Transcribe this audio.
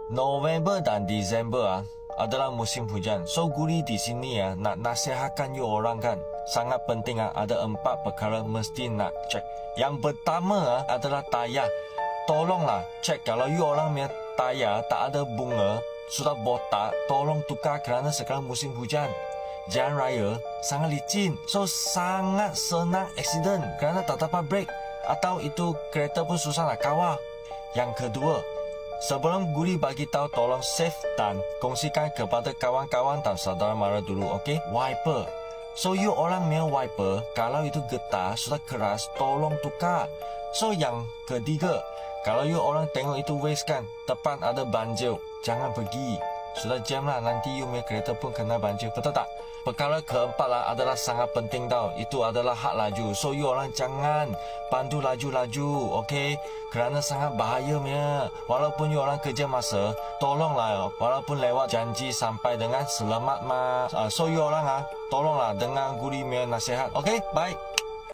November dan Disember adalah musim hujan. So Guri di sini nak nasihatkan you orang kan, sangat penting ada 4 perkara mesti nak cek. Yang pertama adalah tayar. Tolonglah cek kalau you orang punya tayar tak ada bunga, sudah botak, tolong tukar kerana sekarang musim hujan. Jalan raya sangat licin, so sangat senang aksiden kerana tak dapat brake atau itu kereta pun susah nak kawal. Yang kedua, sebelum Guri bagi tahu tolong save dan kongsikan kepada kawan-kawan dan saudara mara dulu, okey? Wiper. So you orang punya wiper kalau itu getah sudah keras, tolong tukar. So yang ketiga, kalau you orang tengok itu waste kan, depan ada banjir, jangan pergi. Sudah jam lah, nanti you punya kereta pun kena banjir, betul tak? Perkara keempat adalah sangat penting tau. Itu adalah hak laju. So you orang jangan pandu laju-laju, okey? Kerana sangat bahaya punya. Walaupun you orang kerja masa, tolonglah walaupun lewat janji sampai dengan selamat So you orang tolonglah dengar Guri punya nasihat. Okey, bye.